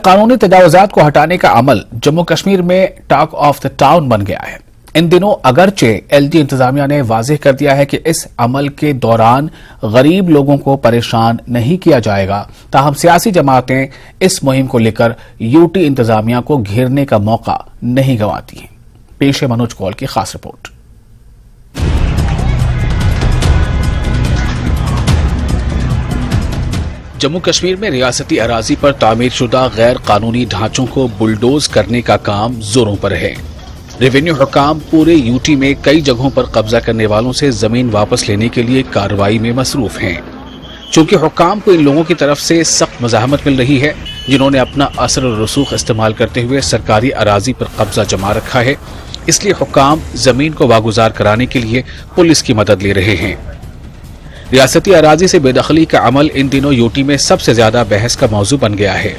कानूनी तजावुजात को हटाने का अमल जम्मू कश्मीर में टॉक ऑफ द टाउन बन गया है। इन दिनों अगरचे एलजी इंतजामिया ने वाज़ेह कर दिया है कि इस अमल के दौरान गरीब लोगों को परेशान नहीं किया जाएगा, ताहम सियासी जमातें इस मुहिम को लेकर यूटी इंतजामिया को घेरने का मौका नहीं गंवाती हैं। पेश है मनोज कौल की खास रिपोर्ट। जम्मू कश्मीर में रियासती अराजी पर तामीर शुदा गैर कानूनी ढांचों को बुलडोज करने का काम जोरों पर है। रेवेन्यू हुकाम पूरे यूटी में कई जगहों पर कब्जा करने वालों से जमीन वापस लेने के लिए कार्रवाई में मसरूफ हैं। चूंकि हुकाम को इन लोगों की तरफ से सख्त मज़ाहमत मिल रही है जिन्होंने अपना असर और रसूख इस्तेमाल करते हुए सरकारी अराजी पर कब्जा जमा रखा है, इसलिए हुकाम जमीन को वागुजार कराने के लिए पुलिस की मदद ले रहे हैं। रियासती अराजी से बेदखली का अमल इन दिनों यूटी में सबसे ज्यादा बहस का मौजू बन गया है।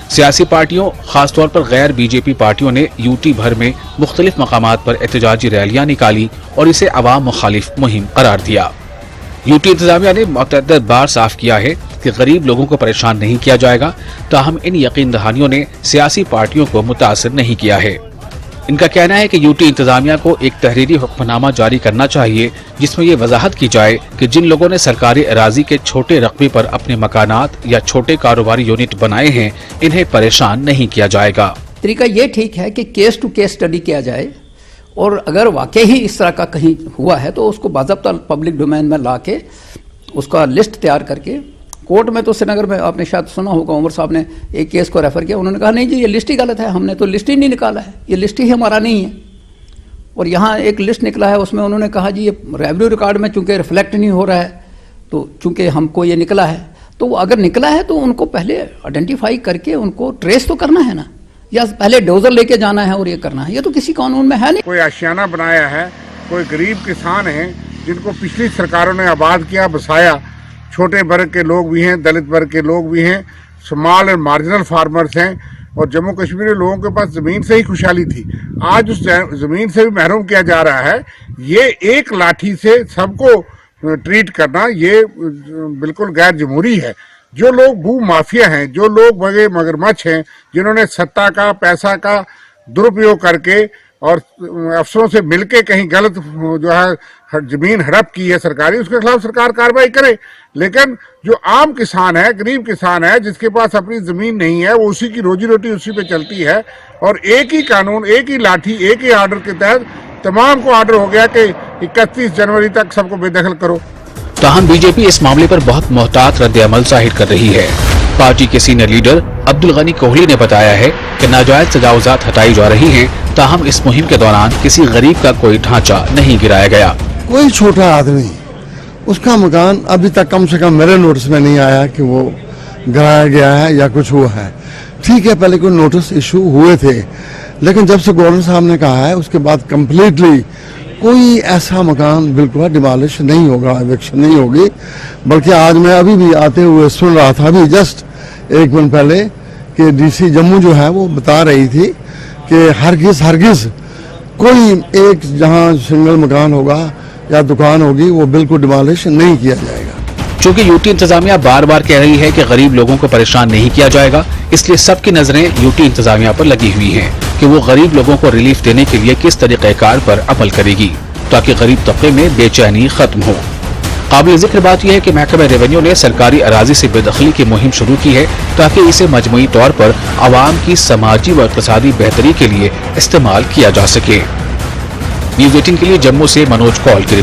सियासी पार्टियों, खासतौर पर गैर बीजेपी पार्टियों ने यूटी भर में मुख्तलिफ मकामात पर एहतजाजी रैलियां निकाली और इसे अवाम मुखालिफ मुहिम करार दिया। यूटी इंतजामिया ने मुतअद्दिद बार साफ किया है कि गरीब लोगों को परेशान नहीं किया जाएगा, ताहम इन यकीन दहानियों ने सियासी पार्टियों को मुतासिर नहीं किया है। इनका कहना है कि यूटी इंतजामिया को एक तहरीरी हुक्मनामा जारी करना चाहिए जिसमें ये वजाहत की जाए कि जिन लोगों ने सरकारी अराजी के छोटे रकबे पर अपने मकानात या छोटे कारोबारी यूनिट बनाए हैं, इन्हें परेशान नहीं किया जाएगा। तरीका ये ठीक है कि केस टू केस स्टडी किया जाए और अगर वाकई ही इस तरह का कहीं हुआ है तो उसको बाज़ाब्ता पब्लिक डोमेन में ला के उसका लिस्ट तैयार करके कोर्ट में, तो श्रीनगर में आपने शायद सुना होगा, उमर साहब ने एक केस को रेफर किया, उन्होंने कहा नहीं जी ये लिस्ट ही गलत है, हमने तो लिस्ट ही नहीं निकाला है, ये लिस्ट ही हमारा नहीं है। और यहाँ एक लिस्ट निकला है, उसमें उन्होंने कहा जी ये रेवेन्यू रिकॉर्ड में चूंकि रिफ्लेक्ट नहीं हो रहा है, तो चूंकि हमको ये निकला है, तो अगर निकला है तो उनको पहले आइडेंटिफाई करके उनको ट्रेस तो करना है ना, या पहले डोजर लेके जाना है और ये करना है, ये तो किसी कानून में है नहीं। कोई आशियाना बनाया है, कोई गरीब किसान है जिनको पिछली सरकारों ने आबाद किया, बसाया, छोटे वर्ग के लोग भी हैं, दलित वर्ग के लोग भी हैं, स्मॉल और मार्जिनल फार्मर्स हैं, और जम्मू कश्मीर के लोगों के पास ज़मीन से ही खुशहाली थी, आज उस ज़मीन से भी महरूम किया जा रहा है। ये एक लाठी से सबको ट्रीट करना ये बिल्कुल गैर जमहूरी है। जो लोग भू माफिया हैं, जो लोग मगरमच्छ हैं, जिन्होंने सत्ता का, पैसा का दुरुपयोग करके और अफसरों से मिलके कहीं गलत जो है जमीन हड़प की है सरकारी, उसके खिलाफ सरकार कार्रवाई करे। लेकिन जो आम किसान है, गरीब किसान है, जिसके पास अपनी जमीन नहीं है, वो उसी की रोजी रोटी उसी पे चलती है, और एक ही कानून, एक ही लाठी, एक ही आर्डर के तहत तमाम को आर्डर हो गया कि 31 जनवरी तक सबको बेदखल करो। ताहम बीजेपी इस मामले पर बहुत मोहतात रद्द अमल जाहिर कर रही है। पार्टी के सीनियर लीडर अब्दुल गनी कोहली ने बताया है कि नाजायज तजावुजात हटाई जा रही हैं, ताहम इस मुहिम के दौरान किसी गरीब का कोई ढांचा नहीं गिराया गया। कोई छोटा आदमी, उसका मकान अभी तक कम से कम मेरे नोटिस में नहीं आया कि वो गिराया गया है या कुछ हुआ है। ठीक है, पहले कोई नोटिस इशू हुए थे, लेकिन जब से गवर्नर साहब ने कहा है उसके बाद कम्प्लीटली कोई ऐसा मकान बिल्कुल डिमोलिश नहीं होगा, एविक्शन नहीं होगी। बल्कि आज मैं अभी भी आते हुए सुन रहा था, अभी जस्ट एक मिनट पहले, कि डीसी जम्मू जो है वो बता रही थी कि हरगिज कोई एक जहां सिंगल मकान होगा या दुकान होगी वो बिल्कुल डिमोलिश नहीं किया जाएगा। चूंकि यूटी इंतजामिया बार बार कह रही है कि गरीब लोगों को परेशान नहीं किया जाएगा, इसलिए सबकी नजरें यूटी इंतजामिया पर लगी हुई हैं कि वो गरीब लोगों को रिलीफ देने के लिए किस तरीक़ेकार पर अमल करेगी ताकि गरीब तबके में बेचैनी खत्म हो। काबिल जिक्र बात यह है कि महकमा रेवेन्यू ने सरकारी अराजी से बेदखली की मुहिम शुरू की है ताकि इसे मजमूई तौर पर आवाम की समाजी व इक़्तिसादी बेहतरी के लिए इस्तेमाल किया जा सके। न्यूज़ 18 के लिए जम्मू से मनोज कौल की